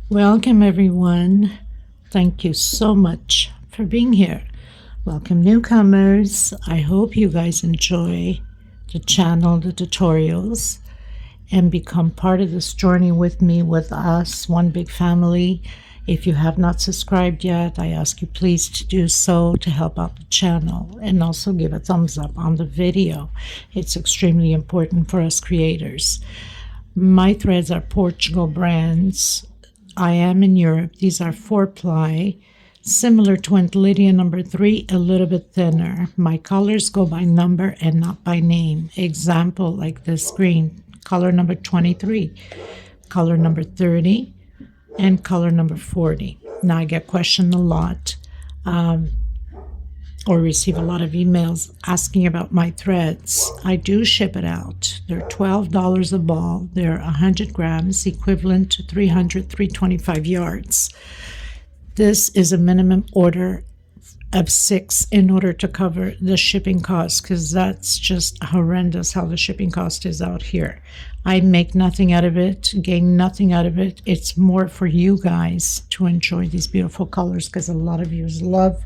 Welcome everyone. Thank you so much for being here. Welcome newcomers. I hope you guys enjoy the channel, the tutorials, and become part of this journey with me, with us, one big family. If you have not subscribed yet, I ask you please to do so to help out the channel, and also give a thumbs up on the video. It's extremely important for us creators. My threads are Portugal brands. I am in Europe. These are 4-ply, similar to Lydia number 3, a little bit thinner. My colors go by number and not by name. Example, like this green, color number 23, color number 30, and color number 40. Now I get questioned a lot, or receive a lot of emails asking about my threads. I do ship it out. They're $12 a ball. They're 100 grams, equivalent to 325 yards. This is a minimum order of 6 in order to cover the shipping cost, because that's just horrendous how the shipping cost is out here. I make nothing out of it, gain nothing out of it. It's more for you guys to enjoy these beautiful colors, because a lot of you love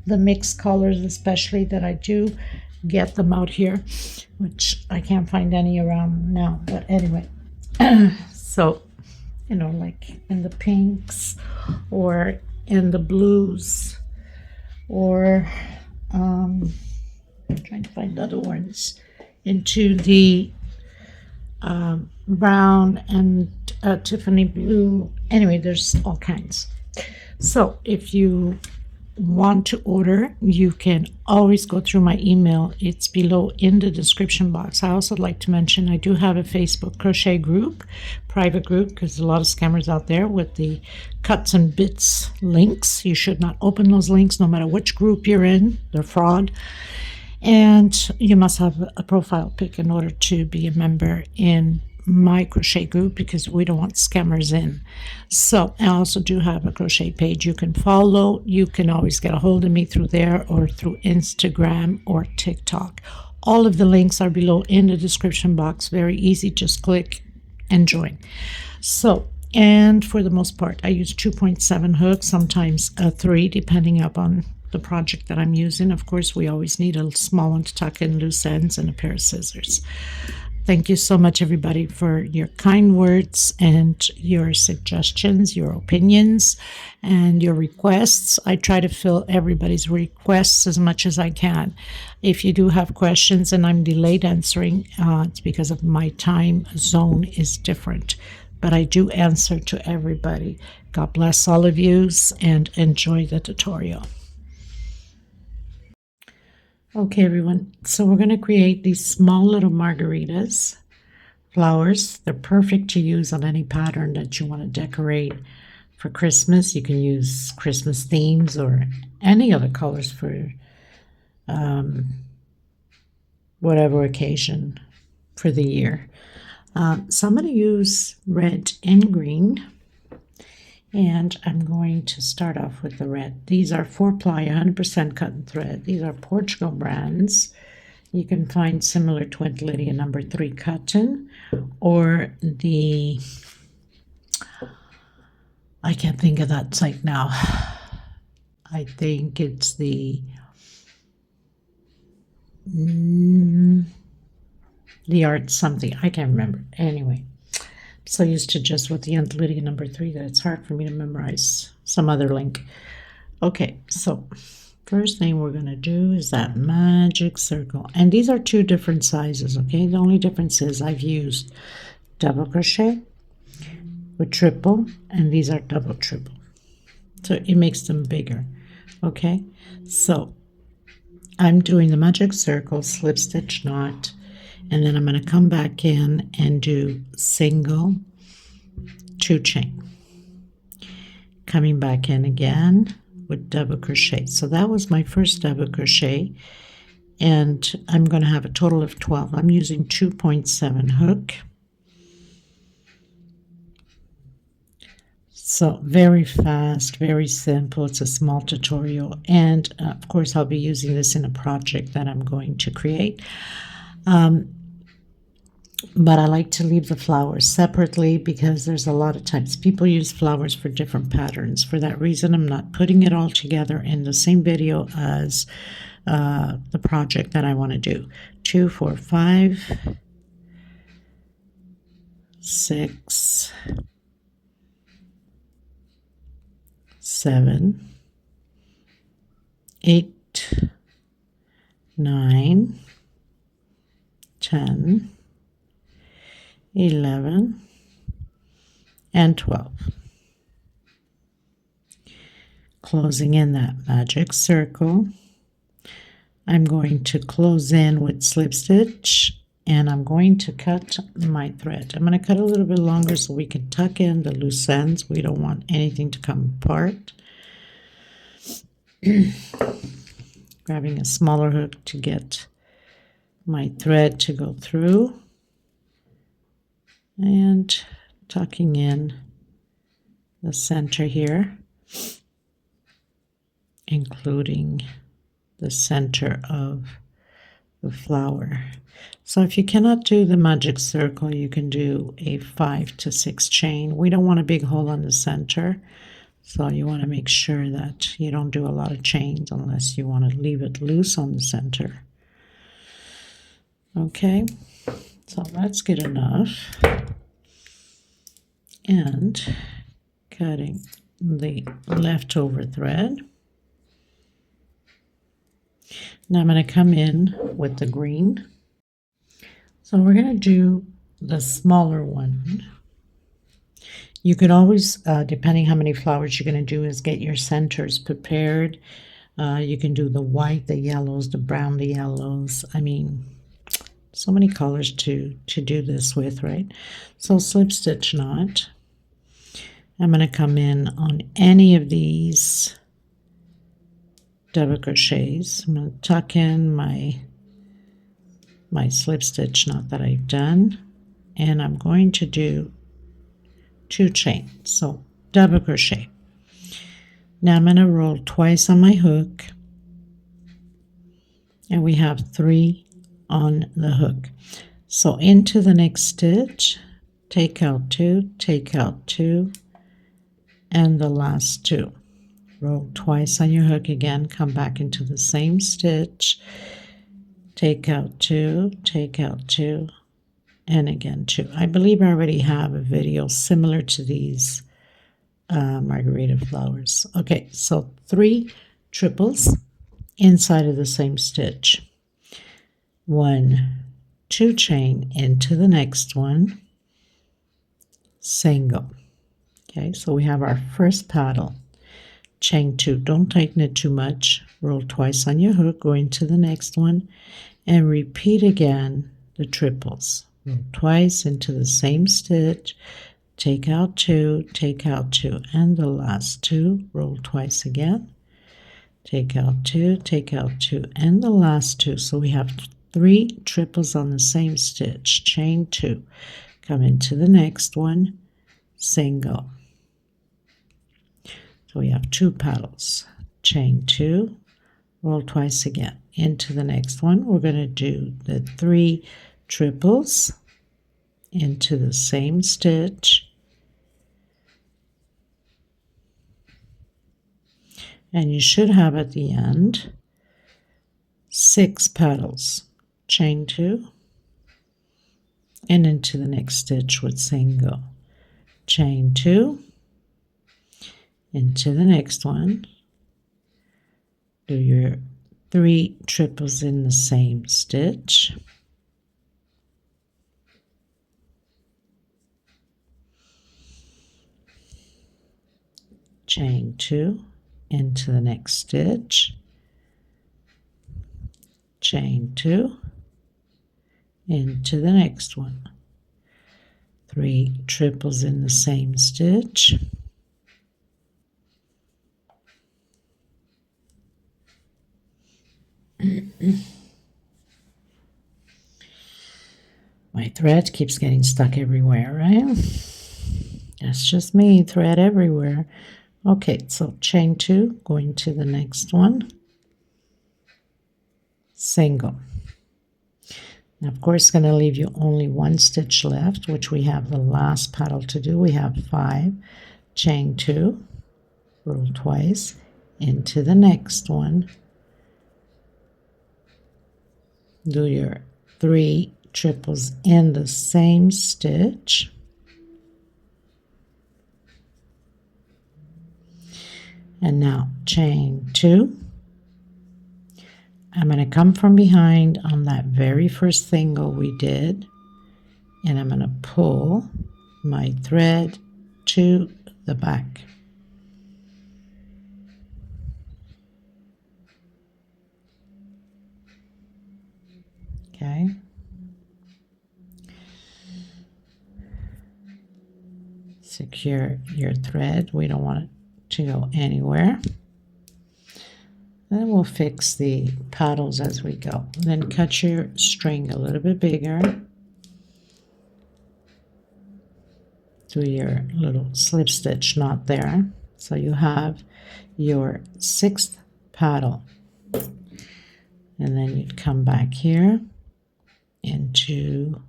the mixed colors, especially that I do get them out here, which I can't find any around now. But anyway, so, you know, like in the pinks or in the blues, or I'm trying to find other ones, into the brown and Tiffany blue. Anyway, there's all kinds. So if you want to order, you can always go through my email. It's below in the description box. I also like to mention I do have a Facebook crochet group, private group, because a lot of scammers out there with the cuts and bits links. You should not open those links no matter which group you're in. They're fraud. And you must have a profile pic in order to be a member in my crochet group, because we don't want scammers in. So I also do have a crochet page you can follow. You can always get a hold of me through there, or through Instagram or TikTok. All of the links are below in the description box. Very easy, just click and join. So, and for the most part I use 2.7 hooks, sometimes a 3, depending upon the project that I'm using. Of course, we always need a small one to tuck in loose ends, and a pair of scissors. Thank you so much, everybody, for your kind words and your suggestions, your opinions, and your requests. I try to fill everybody's requests as much as I can. If you do have questions and I'm delayed answering, it's because of my time zone is different. But I do answer to everybody. God bless all of you, and enjoy the tutorial. Okay, everyone, so we're going to create these small little margaritas flowers. They're perfect to use on any pattern that you want to decorate for Christmas. You can use Christmas themes or any other colors for whatever occasion for the year. So I'm going to use red and green. And I'm going to start off with the red. These are 4-ply, 100% cotton thread. These are Portugal brands. You can find similar to Lydia number 3 cotton, or the, I can't think of that site now. I think it's the art something. I can't remember. Anyway. So used to just with the Lydia number 3 that it's hard for me to memorize some other link. Okay, so first thing we're going to do is that magic circle. And these are 2 different sizes, okay? The only difference is I've used double crochet with triple, and these are double triple. So it makes them bigger, okay? So I'm doing the magic circle, slip stitch knot, and then I'm going to come back in and do single 2 chain, coming back in again with double crochet. So that was my first double crochet, and I'm going to have a total of 12. I'm using 2.7 hook. So very fast, very simple. It's a small tutorial, and of course I'll be using this in a project that I'm going to create. but I like to leave the flowers separately because there's a lot of times people use flowers for different patterns. For that reason, I'm not putting it all together in the same video as the project that I want to do. 2, 4, 5, 6, 7, 8, 9, 10, 11, and 12. Closing in that magic circle, I'm going to close in with slip stitch, and I'm going to cut my thread. I'm going to cut a little bit longer so we can tuck in the loose ends. We don't want anything to come apart. Grabbing a smaller hook to get my thread to go through, and tucking in the center here, including the center of the flower. So if you cannot do the magic circle, you can do a 5 to 6 chain. We don't want a big hole on the center, so you want to make sure that you don't do a lot of chains unless you want to leave it loose on the center. Okay, so that's good enough. And cutting the leftover thread. Now I'm going to come in with the green. So we're going to do the smaller one. You could always, depending how many flowers you're going to do, is get your centers prepared. You can do the white, the yellows, the brown, the yellows. I mean, so many colors to do this with, right? So slip stitch knot. I'm going to come in on any of these double crochets. I'm going to tuck in my slip stitch knot that I've done, and I'm going to do 2 chains, so double crochet. Now I'm going to roll twice on my hook, and we have 3 on the hook. So into the next stitch, take out 2, take out 2, and the last 2. Roll twice on your hook again, come back into the same stitch, take out 2, take out 2, and again 2. I believe I already have a video similar to these margarita flowers. Okay, so 3 triples inside of the same stitch. 1, 2 chain into the next one, single. Okay, so we have our first paddle. Chain 2, don't tighten it too much. Roll twice on your hook, go into the next one, and repeat again the triples. Roll twice into the same stitch, take out 2, take out 2, and the last 2. Roll twice again, take out 2, take out 2, and the last 2. So we have 3 triples on the same stitch. Chain 2, come into the next one, single. So we have 2 paddles. Chain 2, roll twice again. Into the next one, we're going to do the 3 triples into the same stitch, and you should have at the end 6 paddles. Chain 2, and into the next stitch with single. Chain 2, into the next one, do your 3 triples in the same stitch, chain 2, into the next stitch, chain 2, into the next one, 3 triples in the same stitch, my thread keeps getting stuck everywhere, right? That's just me, thread everywhere. Okay, so chain 2, going to the next one, single. Of course, it's going to leave you only one stitch left, which we have the last petal to do. We have 5, chain 2, roll twice into the next one, do your 3 triples in the same stitch, and now chain 2. I'm going to come from behind on that very first single we did, and I'm going to pull my thread to the back. Okay. Secure your thread. We don't want it to go anywhere. Then we'll fix the paddles as we go. Then cut your string a little bit bigger. Do your little slip stitch knot there. So you have your 6th paddle. And then you'd come back here into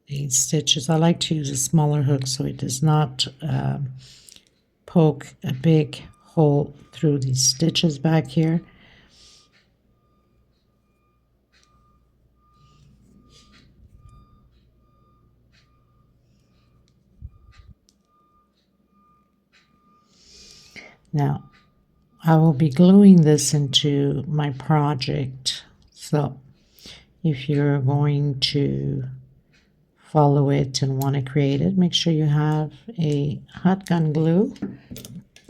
these stitches. I like to use a smaller hook so it does not poke a big hole through these stitches back here. Now, I will be gluing this into my project. So, if you're going to follow it and want to create it, make sure you have a hot gun glue,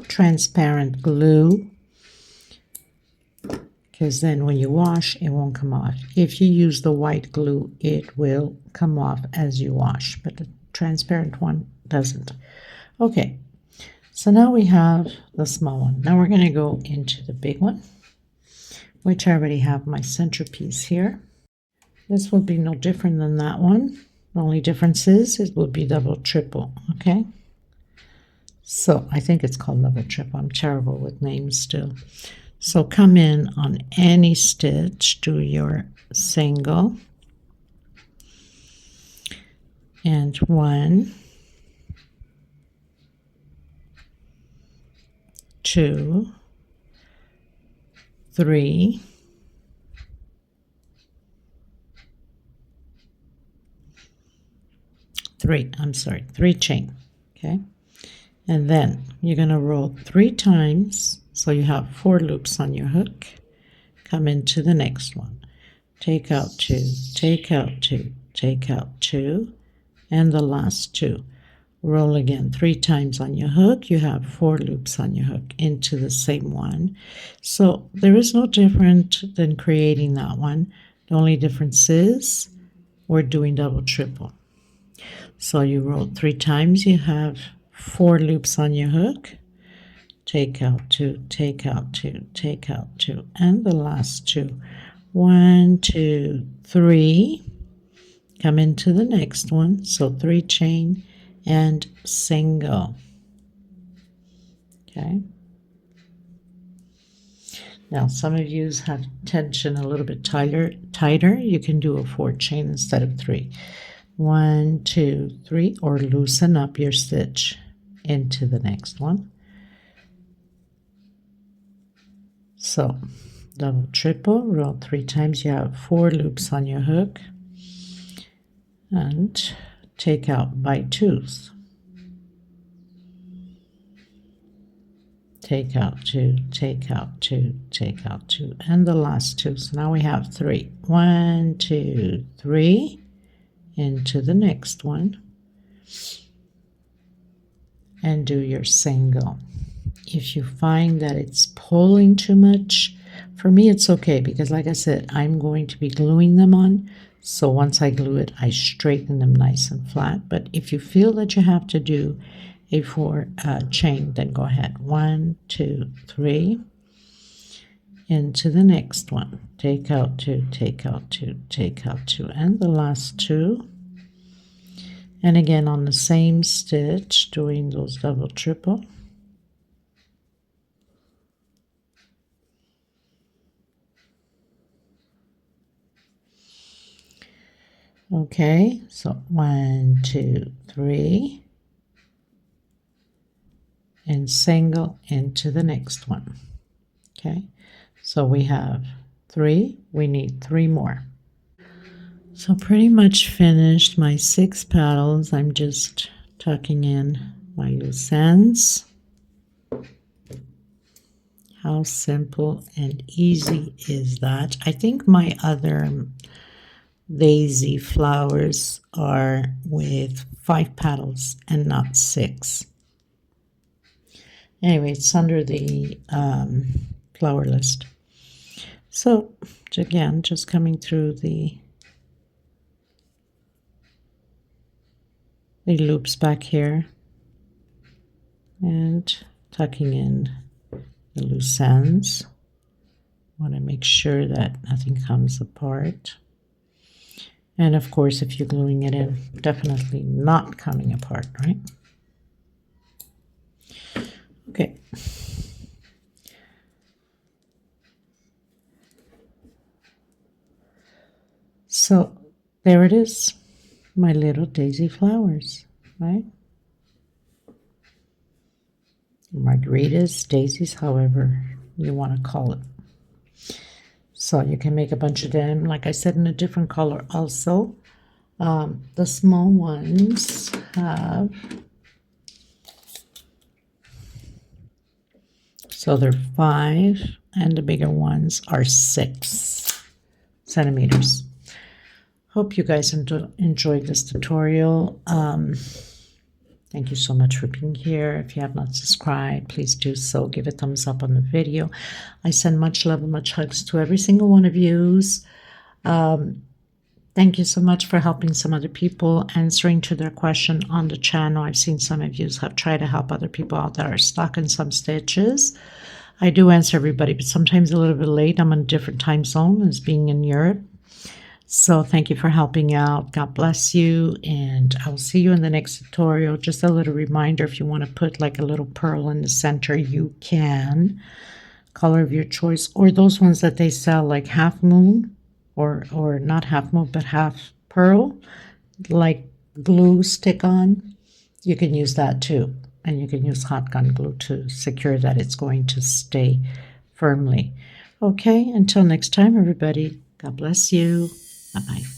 transparent glue, because then when you wash, it won't come off. If you use the white glue, it will come off as you wash, but the transparent one doesn't. Okay. So now we have the small one. Now we're going to go into the big one, which I already have my centerpiece here. This will be no different than that one. The only difference is it will be double triple, okay? So I think it's called double triple. I'm terrible with names still. So come in on any stitch, do your single, and 1, 2, 3, 3 chain, okay? And then you're going to roll 3 times, so you have 4 loops on your hook. Come into the next one. Take out 2, take out 2, take out 2, and the last 2. Roll again 3 times on your hook. You have 4 loops on your hook into the same one. So there is no different than creating that one. The only difference is we're doing double triple. So you roll 3 times. You have 4 loops on your hook. Take out 2, take out 2, take out 2, and the last 2. 1, 2, 3. Come into the next one. So 3 chain and single. Okay. Now some of you have tension a little bit tighter. You can do a 4 chain instead of 3. 1, 2, 3, or loosen up your stitch into the next one. So double triple, roll 3 times. You have 4 loops on your hook, and take out by 2s. Take out 2, take out 2, take out 2, and the last 2. So now we have 3. 1, 2, 3, into the next one, and do your single. If you find that it's pulling too much, for me it's okay, because like I said, I'm going to be gluing them on. So once I glue it, I straighten them nice and flat. But if you feel that you have to do a 4 chain, then go ahead. 1, 2, 3, into the next one. Take out 2, take out 2, take out 2, and the last 2. And again on the same stitch, doing those double triple. Okay, so 1, 2, 3, and single into the next one. Okay, so we have 3, we need 3 more. So pretty much finished my 6 petals. I'm just tucking in my loose ends. How simple and easy is that? I think my other daisy flowers are with 5 petals and not 6. Anyway, it's under the flower list. So again, just coming through the loops back here and tucking in the loose ends. Want to make sure that nothing comes apart. And of course, if you're gluing it in, definitely not coming apart, right? Okay. So there it is, my little daisy flowers, right? Margaritas, daisies, however you want to call it. So you can make a bunch of them, like I said, in a different color also. The small ones have, so they're 5, and the bigger ones are 6 centimeters. Hope you guys enjoyed this tutorial. Thank you so much for being here. If you have not subscribed, please do so. Give a thumbs up on the video. I send much love and much hugs to every single one of you. Thank you so much for helping some other people, answering to their question on the channel. I've seen some of you have tried to help other people out that are stuck in some stitches. I do answer everybody, but sometimes a little bit late. I'm in a different time zone as being in Europe. So thank you for helping out. God bless you, and I'll see you in the next tutorial. Just a little reminder, if you want to put like a little pearl in the center, you can. Color of your choice, or those ones that they sell like half moon, or not half moon, but half pearl, like glue stick on. You can use that too, and you can use hot gun glue to secure that it's going to stay firmly. Okay, until next time, everybody. God bless you. Bye-bye.